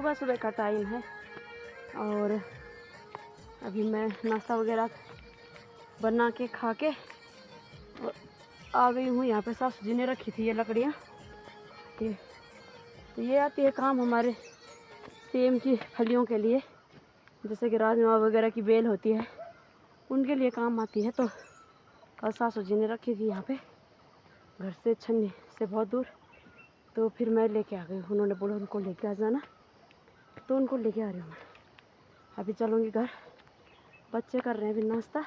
सुबह सुबह का टाइम है और अभी मैं नाश्ता वगैरह बना के खा के और आ गई हूँ। यहाँ पे सासू जी ने रखी थी ये लकड़ियाँ, तो ये आती है काम हमारे सेम की फलियों के लिए, जैसे कि राजमा वगैरह की बेल होती है उनके लिए काम आती है। तो कल सासू जी ने रखी थी यहाँ पे घर से छन्नी से बहुत दूर, तो फिर मैं लेके आ गई। उन्होंने बोला उनको लेके आ जाना, तो उनको लेके आ रही हूँ मैं। अभी चलूँगी घर। बच्चे कर रहे हैं अभी नाश्ता,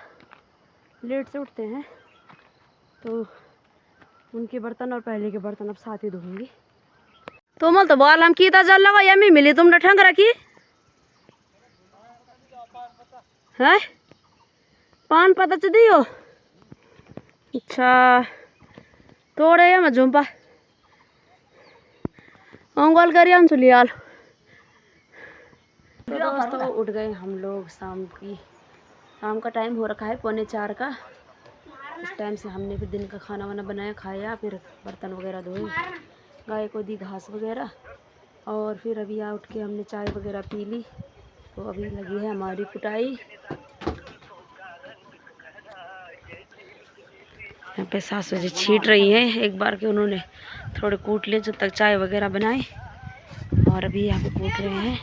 लेट से उठते हैं तो उनके बर्तन और पहले के बर्तन अब साथ ही धोऊंगी। तुम तो बाल हम की जल लगा यमी मिली तुमने ठंग रखी है पान पता च दियो। अच्छा तोड़े मैं झुम्पा अंगल करिए हम सुलियाल। तो दोस्तों उठ गए हम लोग। शाम का टाइम हो रखा है 3:45 का। इस टाइम से हमने फिर दिन का खाना वाना बनाया, खाया, फिर बर्तन वगैरह धोए, गाय को दी घास वगैरह, और फिर अभी उठ के हमने चाय वगैरह पी ली। तो अभी लगी है हमारी कुटाई। यहाँ पे सासू जी छीट रही है, एक बार के उन्होंने थोड़े कूट लिए जब तक चाय वगैरह बनाए, और अभी यहाँ पे कूट रहे हैं।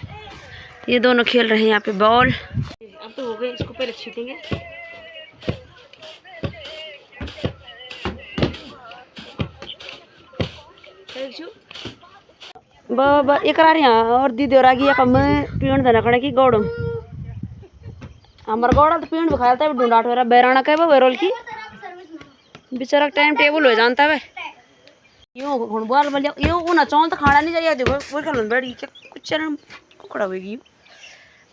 ये दोनों खेल रहे हैं यहाँ पे बॉल। अब तो हो गए, इसको पहले छीटेंगे। बाबा एकरार यहाँ और दीदी और आगे कम पीण देना कड़े की गौड़ हमारा गौड़ा तो पीण बुखाया था ढूंढाट हो बैराना कह वेरोल की बेचारा टाइम टेबल हो जानता है यूँ हूँ बाल बलिया यूँ उना चौल तो खाना नहीं चाहिए। देखो वो खा बैठी क्या कुछ कुकड़ा होगी।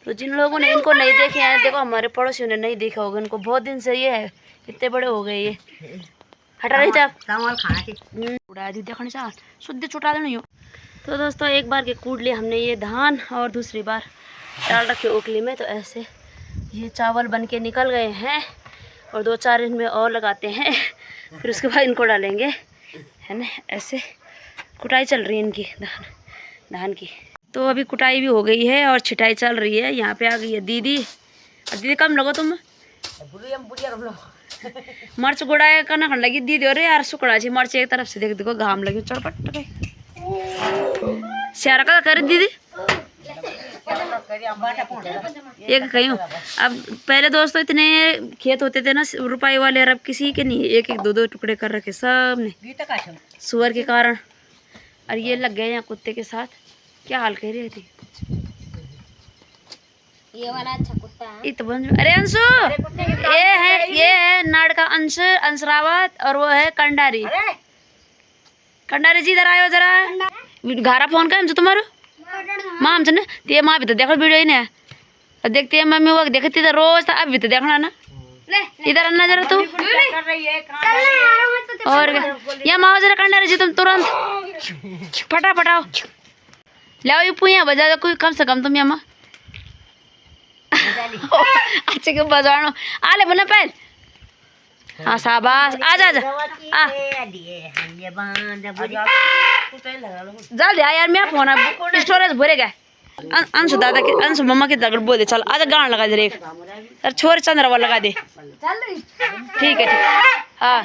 तो जिन लोगों ने इनको नहीं देखे हैं, देखो हमारे पड़ोसियों ने नहीं देखा होगा इनको, बहुत दिन से ये है, इतने बड़े हो गए ये। हटा रही था उड़ा दी देखने चाह शुद्ध चुटा देनी हो। तो दोस्तों एक बार के कूट लिए हमने ये धान और दूसरी बार डाल रखे ओखली में, तो ऐसे ये चावल बन के निकल गए हैं और 2-4 दिन में और लगाते हैं, फिर उसके बाद इनको डालेंगे, है ना। ऐसे कुटाई चल रही है इनकी धान की। तो अभी कुटाई भी हो गई है और छिटाई चल रही है। यहाँ पे आ गई है दीदी। और दीदी कम लगो तुम मर्च गुड़ाए करना खंड लगी दीदी। अरे यार सुकड़ा जी मर्च एक तरफ से देख देखो घाम लगी चढ़पट के स्यारा का करे दीदी एक कहीं। अब पहले दोस्तों इतने खेत होते थे ना रुपाई वाले, और अब किसी के नहीं, 1-1 2-2 टुकड़े कर रखे सब ने सुअर के कारण। और ये लग गए यहाँ कुत्ते के साथ। क्या हाल कह रही थी ये वाला अच्छा कुत्ता है। अरे अंशु ये है नाड़ का अंश रावत, और वो है कंडारी। कंडारी जी इधर आयो जरा, घारा फोन का हमसे तुम्हारा माँ हमसे ना ते माँ भी तो देखो वीडियो ही नहीं देखती है मम्मी वो देखती थी रोज था, अब भी तो देखना ना इधर आना जरा तू। और या माँ जरा कंडारी जी तुम तुरंत फटाफट आओ लाओ ये पुइया बजा दो कोई कम से कम तुम यहाँ अच्छे क्यों बजानो आले बना पहल। हाँ शाबाश आजा आजा जल्दी आ यार मेरा फोन स्टोरेज भरे गए। अंशु दादा के अंशु मम्मा के दगड़ बोले चल आजा गाना लगा दे एक अरे छोरे चंद्रवा लगा दे। ठीक है ठीक हाँ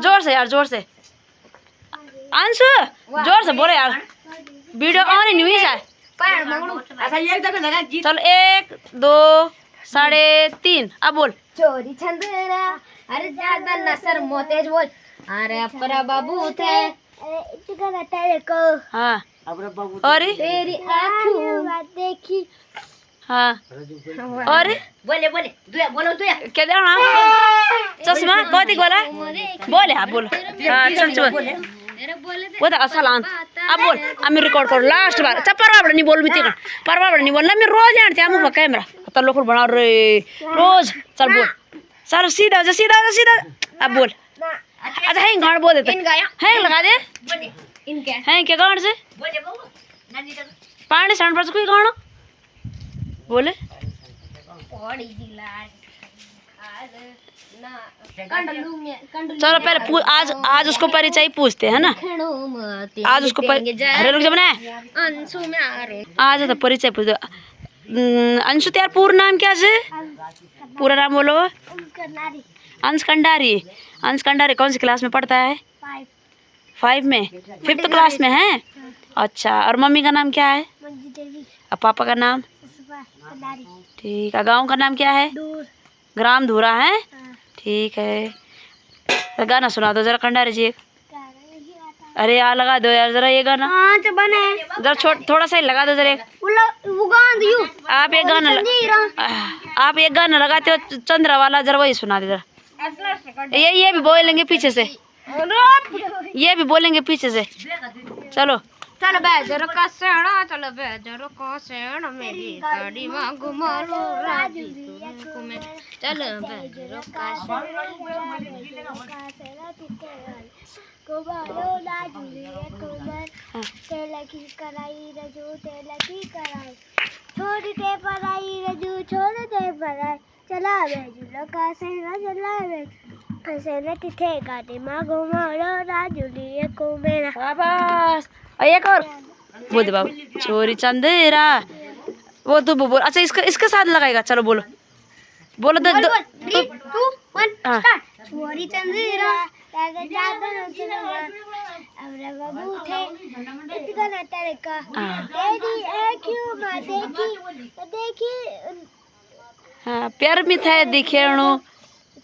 जोर से यार जोर से अंशु जोर से बोले यार वीडियो ऑन ही नहीं हुई है। चलो 1 2 3:30 अब बोल। चोरी चंदेरा अरे ज्यादा नसर मोतेज बोल अरे अपरा बाबू थे को हाँ और तेरी आँखों देखी हाँ और बोले बोले दुया बोलो दुया क्या देना चश्मा कौती बोला बोले हाँ बोलो हाँ चल चल वो तो असल आंत अब बोल अब मैं रिकॉर्ड करो लास्ट बार अच्छा परवा नहीं बोल मिती परवा नहीं बोलना मैं रोज जानते हैं मुँह कैमरा तो लोग बना रहे रोज चल बोल चलो सीधा जा सीधा जा सीधा अब बोल अच्छा है गाड़ बोल देते हैं लगा दे हैं क्या गाड़ से पानी साढ़ पर कोई गाड़ो बोले चलो पहले आज उसको परिचय पूछते हैं ना। आज उसको अरे रुक जा बना अंशु में आज तो परिचय पूछ दो। अंशु तेरा पूरा नाम क्या है? पूरा नाम बोलो। अंश कंडारी। अंश कंडारी कौन सी क्लास में पढ़ता है? 5 में, 5th क्लास में है। अच्छा, और मम्मी का नाम क्या है? और पापा का नाम? ठीक है। गांव का नाम क्या है? ग्राम धूरा है। ठीक है। तो गाना सुना दो जरा कंडारी जी एक। अरे यार लगा दो यार जरा ये गाना। जरा थोड़ा सा ही लगा दो जरा एक। आप एक गाना लगाते हो चंद्रा वाला, जरा वही सुना दे जरा। ये भी बोलेंगे पीछे से, ये भी बोलेंगे पीछे से। चलो चलो बेजरो का सेना, चलो बेजरो का सेना, मेरी गाड़ी में घुमा लो राजू को मैं। चलो बेजरो का सेना घुमा लो राजू को मैं। तेल की कढ़ाई रजू, तेल की कढ़ाई छोड़ दे पराई रजू, छोड़ दे पराई। चला बेजरो का सेना, चला बेजरो सेना, तिथे गाड़ी में घुमा लो राजू को मेरा। शाबाश। एक और बोल दे बाबू। चोरी चंदेरा वो तू बोल। अच्छा इसके साथ लगाएगा। चलो बोलो बोलो। चोरी चंदेरा बाबू थे देखी। हाँ प्यार में थे दिखेणु,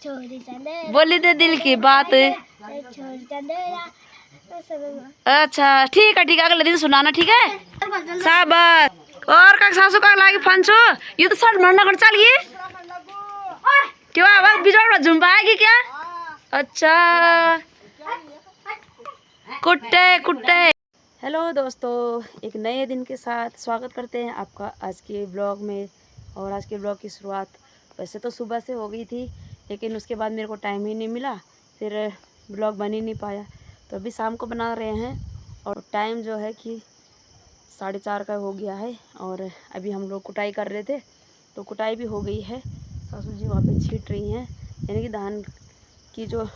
चोरी चंदेरा बोली दे दिल की बात। चोरी चंदेरा। अच्छा ठीक है अगले दिन सुनाना। ठीक है शाबाश। और का सासू का लागी फंसो ये तो सर मरना कर चलिए। क्यों आवाज बिजोड़ झुम्बा आएगी क्या? अच्छा कुट्टे कुट्टे। हेलो दोस्तों, एक नए दिन के साथ स्वागत करते हैं आपका आज के ब्लॉग में। और आज के ब्लॉग की शुरुआत वैसे तो सुबह से हो गई थी, लेकिन उसके बाद मेरे को टाइम ही नहीं मिला, फिर ब्लॉग बन ही नहीं पाया। तो अभी शाम को बना रहे हैं और टाइम जो है कि 4:30 का हो गया है। और अभी हम लोग कुटाई कर रहे थे, तो कुटाई भी हो गई है। सासू जी वहाँ पे छींट रही हैं, यानी कि धान की जो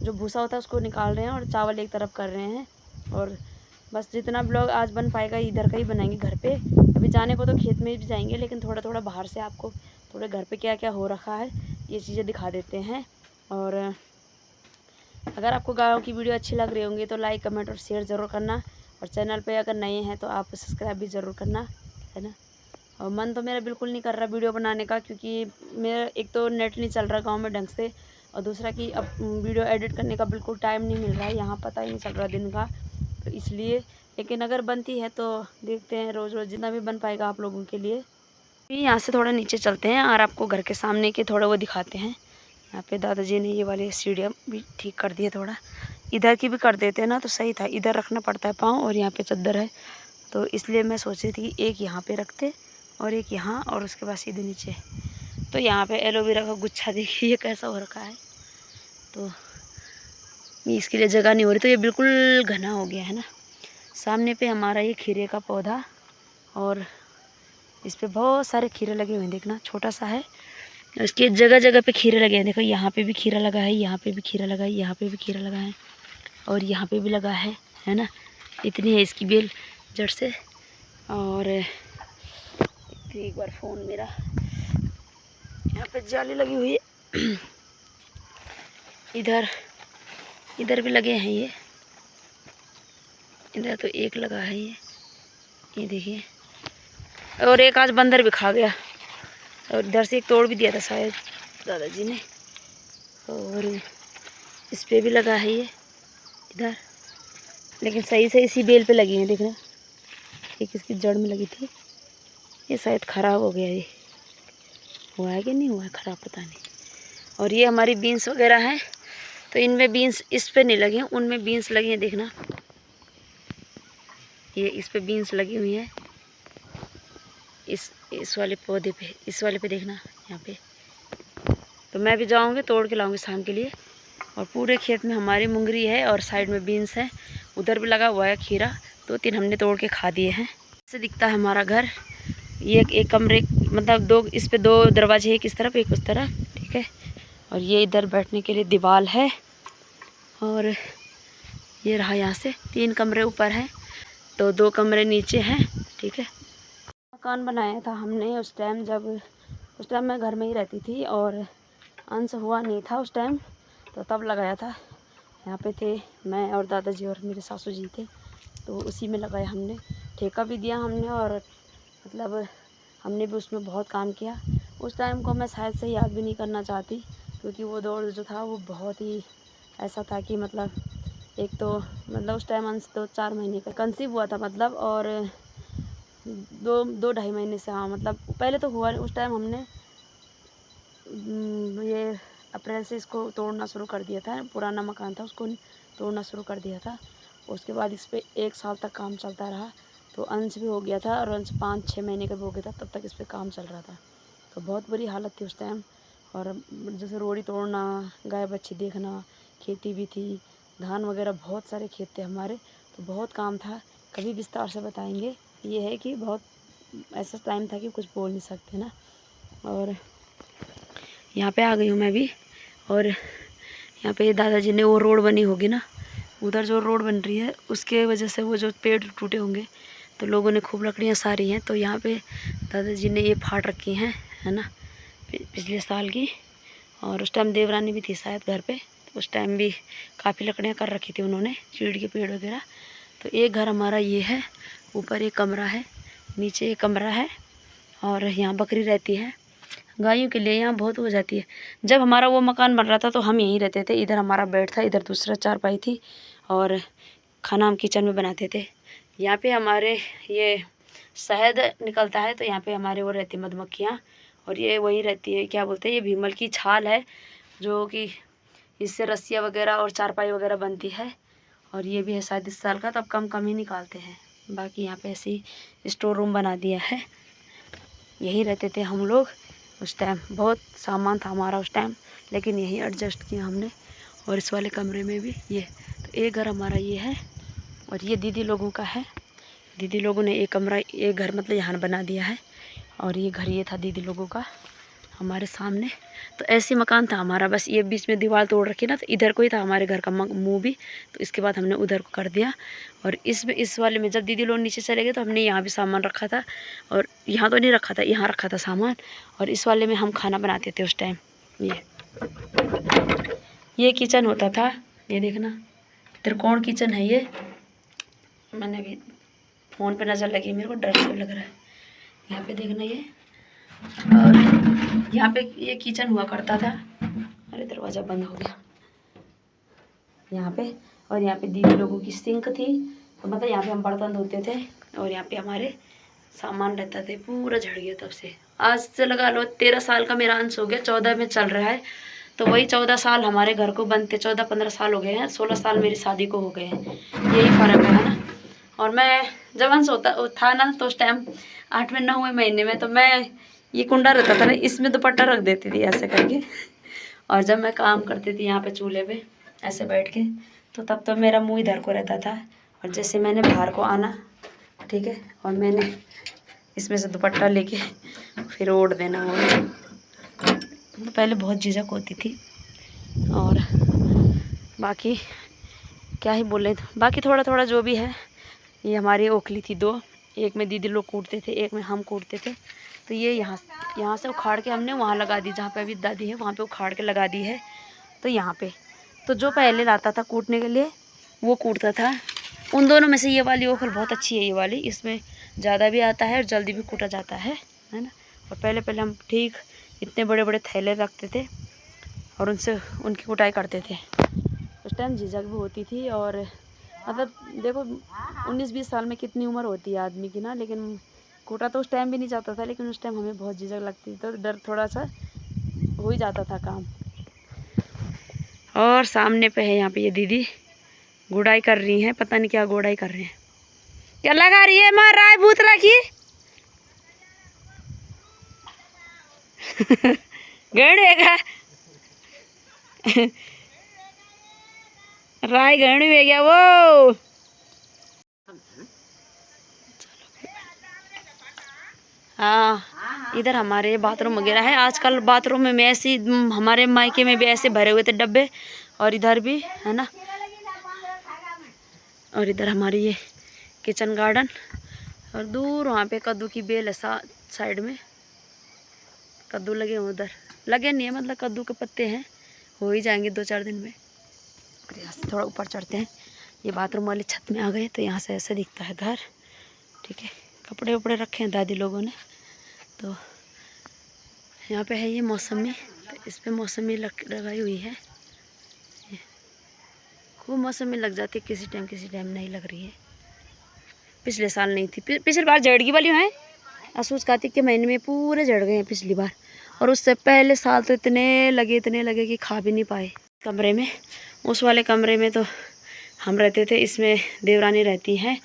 भूसा होता है उसको निकाल रहे हैं और चावल एक तरफ कर रहे हैं। और बस जितना ब्लॉग आज बन पाएगा इधर का ही बनाएंगे घर पे। अभी जाने को तो खेत में भी जाएंगे, लेकिन थोड़ा थोड़ा बाहर से आपको थोड़े घर पे क्या क्या हो रखा है ये चीज़ें दिखा देते हैं। और अगर आपको गाँव की वीडियो अच्छी लग रही होंगी तो लाइक कमेंट और शेयर ज़रूर करना। और चैनल पे अगर नए हैं तो आप सब्सक्राइब भी ज़रूर करना, है ना। और मन तो मेरा बिल्कुल नहीं कर रहा वीडियो बनाने का, क्योंकि मेरा एक तो नेट नहीं चल रहा गांव में ढंग से, और दूसरा कि अब वीडियो एडिट करने का बिल्कुल टाइम नहीं मिल रहा है, यहाँ पता ही नहीं चल रहा दिन का, तो इसलिए। लेकिन अगर बनती है तो देखते हैं रोज़ रोज़ जितना भी बन पाएगा आप लोगों के लिए। फिर यहाँ से थोड़ा नीचे चलते हैं और आपको घर के सामने के थोड़ा वो दिखाते हैं। यहाँ पे दादाजी ने ये वाली सीढ़ियाँ भी ठीक कर दी है, थोड़ा इधर की भी कर देते हैं ना तो सही था। इधर रखना पड़ता है पाँव, और यहाँ पे चद्दर है, तो इसलिए मैं सोच रही थी कि एक यहाँ पे रखते और एक यहाँ, और उसके बाद सीधे नीचे। तो यहाँ पे एलोवेरा का गुच्छा देखिए ये कैसा हो रखा है, तो इसके लिए जगह नहीं हो रही, तो ये बिल्कुल घना हो गया है ना। सामने पे हमारा ये खीरे का पौधा, और इस पर बहुत सारे खीरे लगे हुए हैं, देखना छोटा सा है। इसके जगह जगह पे खीरे लगे हैं, देखो यहाँ पे भी खीरा लगा है, यहाँ पे भी खीरा लगा है, यहाँ पे भी खीरा लगा है, और यहाँ पे भी लगा है ना। इतनी है इसकी बेल जड़ से। और एक बार फ़ोन मेरा, यहाँ पे जाली लगी हुई है। इधर भी लगे हैं ये, इधर तो एक लगा है ये देखिए। और एक आज बंदर भी खा गया, और इधर से एक तोड़ भी दिया था शायद दादाजी ने। और इस पे भी लगा है ये इधर, लेकिन सही से इसी बेल पे लगी है, देखना एक इसकी जड़ में लगी थी, ये शायद ख़राब हो गया। ये हुआ है कि नहीं हुआ है ख़राब, पता नहीं। और ये हमारी बीन्स वगैरह हैं, तो इनमें बीन्स इस पे नहीं लगी हैं, उनमें बीन्स लगी हैं, देखना ये इस पे बीन्स लगी हुई हैं, इस वाले पौधे पे, इस वाले पे देखना यहाँ पे। तो मैं भी जाऊँगी तोड़ के लाऊँगी शाम के लिए। और पूरे खेत में हमारी मुंगरी है और साइड में बीन्स है, उधर भी लगा हुआ है खीरा, 2-3 हमने तोड़ के खा दिए हैं। ऐसे दिखता है हमारा घर। ये एक कमरे मतलब इस पे 2 दरवाजे, एक इस तरफ एक उस तरफ, ठीक है। और ये इधर बैठने के लिए दीवार है। और ये रहा, यहाँ से 3 कमरे ऊपर हैं तो 2 कमरे नीचे हैं। ठीक है, मकान बनाया था हमने उस टाइम, जब उस टाइम मैं घर में ही रहती थी और अंश हुआ नहीं था उस टाइम, तो तब लगाया था। यहाँ पे थे मैं और दादाजी और मेरे सासू जी थे, तो उसी में लगाया हमने। ठेका भी दिया हमने और मतलब हमने भी उसमें बहुत काम किया। उस टाइम को मैं शायद से याद भी नहीं करना चाहती, क्योंकि वो दौर जो था वो बहुत ही ऐसा था कि मतलब एक तो मतलब उस टाइम अंश 2-4 महीने का कंसीव हुआ था मतलब, और 2-2.5 महीने से, हाँ मतलब पहले तो हुआ उस टाइम हमने ये अप्रैल से इसको तोड़ना शुरू कर दिया था। पुराना मकान था उसको तोड़ना शुरू कर दिया था। उसके बाद इस पर 1 साल तक काम चलता रहा, तो अंश भी हो गया था और अंश 5-6 महीने का भी हो गया था, तब तक इस पर काम चल रहा था। तो बहुत बुरी हालत थी उस टाइम। और जैसे रोड़ी तोड़ना, गाय बच्चे देखना, खेती भी थी, धान वगैरह, बहुत सारे खेत थे हमारे, तो बहुत काम था। कभी विस्तार से बताएंगे। ये है कि बहुत ऐसा टाइम था कि कुछ बोल नहीं सकते ना। और यहाँ पे आ गई हूँ मैं भी। और यहाँ पे दादाजी ने वो रोड बनी होगी ना, उधर जो रोड बन रही है उसके वजह से वो जो पेड़ टूटे होंगे, तो लोगों ने खूब लकड़ियाँ सारी हैं, तो यहाँ पे दादाजी ने ये फाड़ रखी हैं, है ना, पिछले साल की। और उस टाइम देवरानी भी थी शायद घर पे, तो उस टाइम भी काफ़ी लकड़ियाँ कर रखी थी उन्होंने, चीड़ के पेड़ वगैरह। तो एक घर हमारा ये है, ऊपर एक कमरा है, नीचे एक कमरा है, और यहाँ बकरी रहती है। गायों के लिए यहाँ बहुत हो जाती है। जब हमारा वो मकान बन रहा था तो हम यहीं रहते थे। इधर हमारा बेड था, इधर दूसरा चारपाई थी, और खाना हम किचन में बनाते थे। यहाँ पे हमारे ये शहद निकलता है, तो यहाँ पे हमारे वो रहती मधुमक्खियाँ, और ये वही रहती है, क्या बोलते हैं, ये भीमल की छाल है, जो कि इससे रस्सियाँ वगैरह और चारपाई वगैरह बनती है। और ये भी है शायद इस साल का, तब कम ही निकालते हैं। बाकी यहाँ पे ऐसे ही स्टोर रूम बना दिया है, यही रहते थे हम लोग उस टाइम। बहुत सामान था हमारा उस टाइम, लेकिन यही एडजस्ट किया हमने। और इस वाले कमरे में भी ये, तो एक घर हमारा ये है, और ये दीदी लोगों का है। दीदी लोगों ने एक कमरा, एक घर मतलब यहाँ बना दिया है, और ये घर ये था दीदी लोगों का हमारे सामने। तो ऐसे मकान था हमारा, बस ये बीच में दीवार तोड़ रखी ना, तो इधर को ही था हमारे घर का मुँह भी, तो इसके बाद हमने उधर को कर दिया। और इस वाले में जब दीदी लोग नीचे चले गए तो हमने यहाँ भी सामान रखा था, और यहाँ तो नहीं रखा था, यहाँ रखा था सामान। और इस वाले में हम खाना बनाते थे उस टाइम। ये किचन होता था, ये देखना त्रिकोण किचन है ये। मैंने अभी फ़ोन पे नज़र लगी, मेरे को डर से लग रहा है। यहाँ पे देखना ये, और यहाँ पे ये किचन हुआ करता था। अरे दरवाज़ा बंद हो गया यहाँ पे। और यहाँ पे दीदी लोगों की सिंक थी, तो मतलब यहाँ पे हम बर्तन धोते थे, और यहाँ पे हमारे सामान रहता थे। पूरा झड़ गया तब से, आज से लगा लो 13 साल का मेरा अंश हो गया, 14 में चल रहा है, तो वही 14 साल हमारे घर को बनते 14-15 साल हो गए हैं, 16 साल मेरी शादी को हो गए हैं, यही फ़र्क है ना। और मैं जब अंश होता था ना, तो उस टाइम 8वें-9वें महीने में, तो मैं ये कुंडा रहता था ना, इसमें दुपट्टा रख देती थी ऐसे करके। और जब मैं काम करती थी यहाँ पे चूल्हे पे ऐसे बैठ के, तो तब तो मेरा मुंह इधर को रहता था। और जैसे मैंने बाहर को आना, ठीक है, और मैंने इसमें से दुपट्टा लेके फिर ओढ़ देना। और तो पहले बहुत झिझक होती थी। और बाकी क्या ही बोले, बाकी थोड़ा थोड़ा जो भी है। ये हमारी ओखली थी 2, एक में दीदी लोग कूटते थे, एक में हम कूटते थे। तो ये यहाँ से उखाड़ के हमने वहाँ लगा दी, जहाँ पे अभी दादी है वहाँ पे उखाड़ के लगा दी है। तो यहाँ पे तो जो पहले लाता था कूटने के लिए वो कूटता था। उन दोनों में से ये वाली ओखल बहुत अच्छी है, ये वाली, इसमें ज़्यादा भी आता है और जल्दी भी कूटा जाता है ना। और पहले हम ठीक इतने बड़े बड़े थैले रखते थे और उनसे उनकी कुटाई करते थे। उस टाइम झिझक भी होती थी, और मतलब देखो 19-20 साल में कितनी उम्र होती है आदमी की ना, लेकिन कूटा तो उस टाइम भी नहीं जाता था, लेकिन उस टाइम हमें बहुत झिझक लगती थी, तो डर थोड़ा सा हो ही जाता था काम। और सामने पे है यहाँ पे ये दीदी गुड़ाई कर रही हैं, पता नहीं क्या गुड़ाई कर रहे हैं, क्या लगा रही है मार राय भूतला की। गणेगा राय गणू है गया वो। हाँ इधर हमारे बाथरूम वगैरह है। आजकल बाथरूम में ऐसे हमारे मायके में भी ऐसे भरे हुए थे डब्बे, और इधर भी है ना। और इधर हमारी ये किचन गार्डन, और दूर वहाँ पे कद्दू की बेल है साइड में। कद्दू लगे हुए, उधर लगे नहीं है, मतलब कद्दू के पत्ते हैं, हो ही जाएंगे 2-4 दिन में। और यहाँ से थोड़ा ऊपर चढ़ते हैं, ये बाथरूम वाली छत में आ गए, तो यहाँ से ऐसा दिखता है घर। ठीक है, कपड़े वपड़े रखे हैं दादी लोगों ने। तो यहाँ पे है ये मौसमी, तो इस पर मौसमी लगाई हुई है। खूब मौसमी लग जाती है, किसी टाइम नहीं लग रही है। पिछले साल नहीं थी, पिछली बार जड़गी वाली है, असूस कार्तिक के महीने में पूरे जड़ गए हैं पिछली बार। और उससे पहले साल तो इतने लगे कि खा भी नहीं पाए कमरे में। उस वाले कमरे में तो हम रहते थे, इसमें देवरानी रहती है,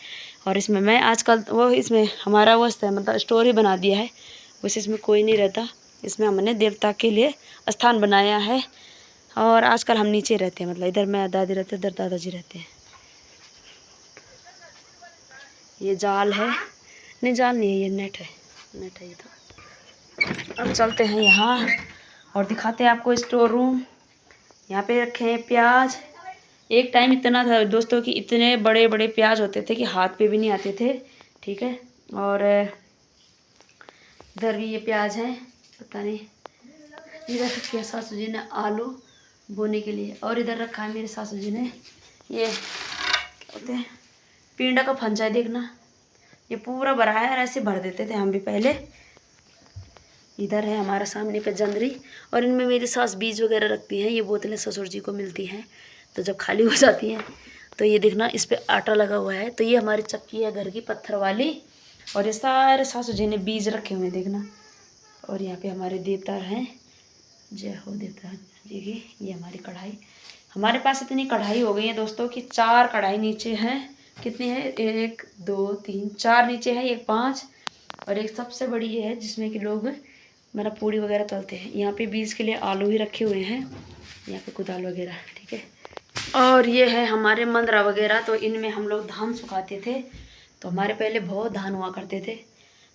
और इसमें मैं। आजकल वो इसमें हमारा वो मतलब स्टोर ही बना दिया है, वैसे इसमें कोई नहीं रहता। इसमें हमने देवता के लिए स्थान बनाया है, और आजकल हम नीचे रहते हैं, मतलब इधर मैं दादी रहते हैं, इधर दादाजी रहते हैं। ये जाल है, नहीं जाल नहीं है, ये नेट है ये तो। अब चलते हैं यहाँ और दिखाते हैं आपको स्टोर रूम। यहाँ पे रखे हैं प्याज। एक टाइम इतना था दोस्तों कि इतने बड़े बड़े प्याज होते थे कि हाथ पे भी नहीं आते थे। ठीक है, और इधर भी ये प्याज है, पता नहीं। इधर रखी है सासू जी ने आलू बोने के लिए, और इधर रखा है मेरे सासू जी ने ये क्या होते हैं, पींडा का फंजा है, देखना ये पूरा भरा है, और ऐसे भर देते थे हम भी पहले। इधर है हमारा सामने पे जंदरी, और इनमें मेरी सास बीज वगैरह रखती हैं। ये बोतलें ससुर जी को मिलती हैं, तो जब खाली हो जाती हैं तो ये देखना इस पे आटा लगा हुआ है। तो ये हमारी चक्की है घर की पत्थर वाली, और ये सारे सासू जी ने बीज रखे हुए हैं, देखना। और यहाँ पे हमारे देवता हैं, जय हो देवता जी की। ये हमारी कढ़ाई, हमारे पास इतनी कढ़ाई हो गई है दोस्तों कि 4 कढ़ाई नीचे हैं। कितनी है, 1 2 3 4 नीचे है, एक 5, और एक सबसे बड़ी ये है जिसमें कि लोग मेरा पूड़ी वगैरह तलते हैं। यहाँ पे बीज के लिए आलू ही रखे हुए हैं, यहाँ पे कुदाल वगैरह। ठीक है, और ये है हमारे मंदरा वगैरह, तो इनमें हम लोग धान सुखाते थे। तो हमारे पहले बहुत धान हुआ करते थे।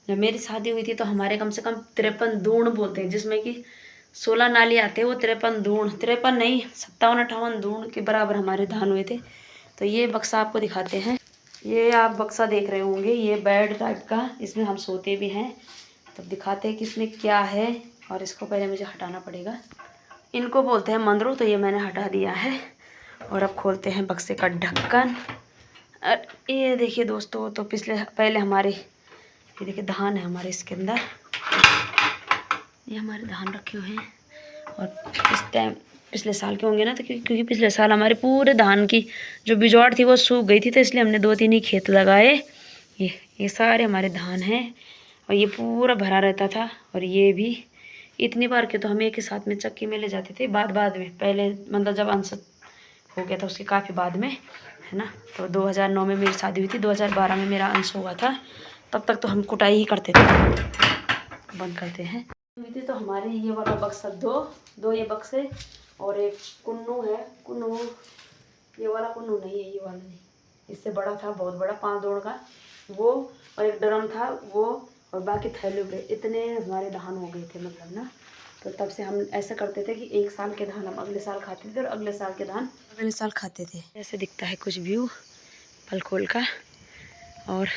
जब मेरी शादी हुई थी तो हमारे कम से कम 53 दूण बोलते हैं, जिसमें कि 16 नाली आते हैं, वो 53 दूण, 53 नहीं 57-58 दूण के बराबर हमारे धान हुए थे। तो ये बक्सा आपको दिखाते हैं, ये आप बक्सा देख रहे होंगे, ये बेड टाइप का, इसमें हम सोते भी हैं। तो दिखाते हैं कि इसमें क्या है, और इसको पहले मुझे हटाना पड़ेगा। इनको बोलते हैं मंदरू, तो ये मैंने हटा दिया है। और अब खोलते हैं बक्से का ढक्कन। और ये देखिए दोस्तों, तो पहले हमारे ये देखिए धान है हमारे इसके अंदर, ये हमारे धान रखे हुए हैं। और इस टाइम पिछले साल के होंगे ना, तो क्योंकि पिछले साल हमारे पूरे धान की जो बिजौड़ थी वो सूख गई थी, तो इसलिए हमने 2-3 ही खेत लगाए। ये सारे हमारे धान हैं, और ये पूरा भरा रहता था। और ये भी इतनी बार के तो हम एक ही साथ में चक्की में ले जाते थे, बाद में, पहले मतलब जब अंश हो गया था उसके काफ़ी बाद में, है ना। तो 2009 में मेरी शादी हुई थी, 2012 में मेरा अंश हुआ था। तब तक तो हम कुटाई ही करते थे। बंद करते हैं। तो हमारे ये वाला बक्सा दो ये बक्से, और एक कुन्नू है, कुन्नू ये वाला कुन्नू नहीं है, ये वाला नहीं, इससे बड़ा था, बहुत बड़ा 5 दौड़ का वो, और एक ड्रम था वो, और बाकी थैले पे इतने हमारे धान हो गए थे, मतलब ना। तो तब से हम ऐसा करते थे कि 1 साल के धान हम अगले साल खाते थे, और अगले साल के धान अगले साल खाते थे। ऐसे दिखता है कुछ व्यू फल खोल का। और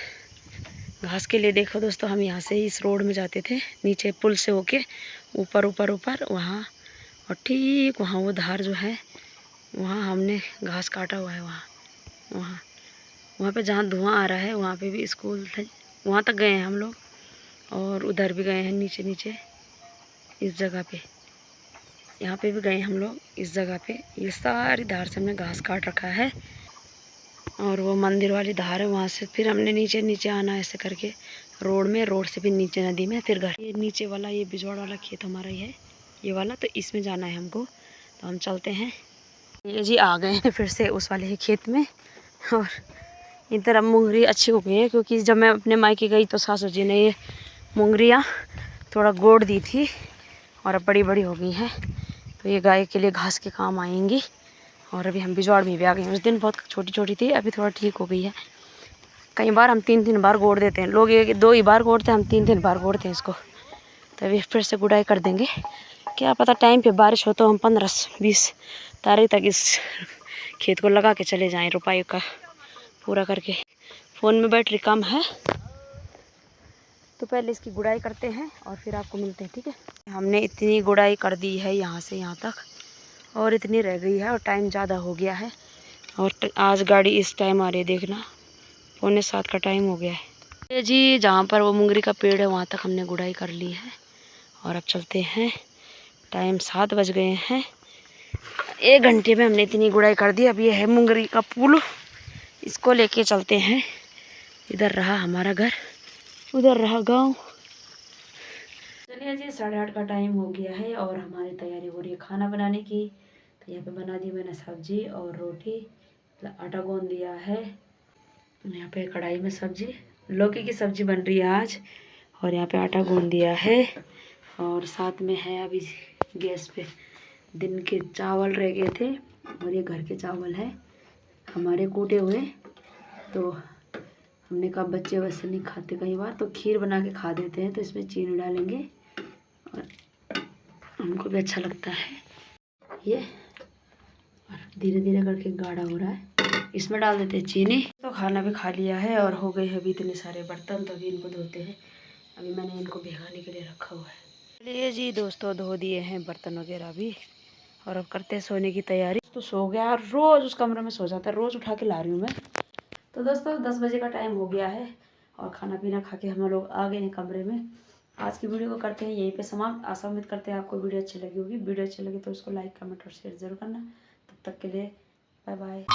घास के लिए देखो दोस्तों, हम यहाँ से इस रोड में जाते थे, नीचे पुल से होके ऊपर वहाँ, और ठीक वहाँ वो धार जो है, वहाँ हमने घास काटा हुआ है। वहाँ पे जहाँ धुआं आ रहा है वहाँ पे भी स्कूल थे, वहाँ तक गए हैं हम लोग। और उधर भी गए हैं नीचे इस जगह पे, यहाँ पे भी गए हम लोग इस जगह पे। ये सारी धार से हमने घास काट रखा है, और वो मंदिर वाली धार है, वहाँ से फिर हमने नीचे आना ऐसे करके रोड से फिर नीचे नदी में, फिर घर। ये नीचे वाला ये बिजौड़ वाला खेत हमारा ही है, ये वाला, तो इसमें जाना है हमको। तो हम चलते हैं। ये जी आ गए हैं फिर से उस वाले खेत में। और इधर अब मूंगरी अच्छी हो गई है, क्योंकि जब मैं अपने मायके गई तो सासू जी ने ये मूंगरियाँ थोड़ा गोड़ दी थी, और अब बड़ी हो गई हैं। तो ये गाय के लिए घास के काम आएंगी। और अभी हम बिजौड़ में भी आ गए हैं। उस दिन बहुत छोटी थी, अभी थोड़ा ठीक हो गई है। कई बार हम 3 बार गोड़ देते हैं, लोग 1-2 ही बार गोड़ते हैं, हम 3 बार गोड़ते हैं इसको। तभी फिर से गुड़ाई कर देंगे। क्या पता टाइम पे बारिश हो तो हम 15-20 तारीख तक इस खेत को लगा के चले जाएं, रुपाई का पूरा करके। फ़ोन में बैटरी कम है तो पहले इसकी गुड़ाई करते हैं और फिर आपको मिलते हैं, ठीक है। हमने इतनी गुड़ाई कर दी है यहाँ से यहाँ तक, और इतनी रह गई है और टाइम ज़्यादा हो गया है। और आज गाड़ी इस टाइम आ रही है, देखना 6:45 का टाइम हो गया है। ये जी जहाँ पर वो मुंगरी का पेड़ है वहाँ तक हमने गुड़ाई कर ली है और अब चलते हैं। टाइम 7 बज गए हैं। 1 घंटे में हमने इतनी गुड़ाई कर दी। अब ये है मुंगरी का पुल, इसको लेके चलते हैं। इधर रहा हमारा घर, उधर रहा गांव। चलिए जी 8:30 का टाइम हो गया है और हमारी तैयारी हो रही है खाना बनाने की। तो यहाँ पे बना दी मैंने सब्जी और रोटी, आटा गूंद दिया है। यहाँ पे कढ़ाई में सब्जी, लौकी की सब्जी बन रही है आज, और यहाँ पे आटा गूंद दिया है। और साथ में है अभी गैस पे दिन के चावल रह गए थे, और ये घर के चावल है हमारे कूटे हुए। तो हमने कहा बच्चे वैसे नहीं खाते कई बार, तो खीर बना के खा देते हैं। तो इसमें चीनी डालेंगे और हमको भी अच्छा लगता है ये। और धीरे धीरे करके गाढ़ा हो रहा है, इसमें डाल देते हैं चीनी। तो खाना भी खा लिया है और हो गए हैं अभी इतने सारे बर्तन, तो अभी इनको धोते हैं। अभी मैंने इनको भिगाने के लिए रखा हुआ है। चलिए जी दोस्तों, धो दिए हैं बर्तन वगैरह भी, और अब करते हैं सोने की तैयारी। तो सो गया, रोज़ उस कमरे में सो जाता है, रोज़ उठा के ला रही हूँ मैं। तो दोस्तों 10 बजे का टाइम हो गया है और खाना पीना खा के हम लोग आ गए हैं कमरे में। आज की वीडियो को करते हैं यहीं पे समाप्त। आशा उम्मीद करते हैं आपको वीडियो अच्छी लगी होगी। वीडियो अच्छी लगी तो उसको लाइक, कमेंट और शेयर ज़रूर करना। तब तक के लिए बाय बाय।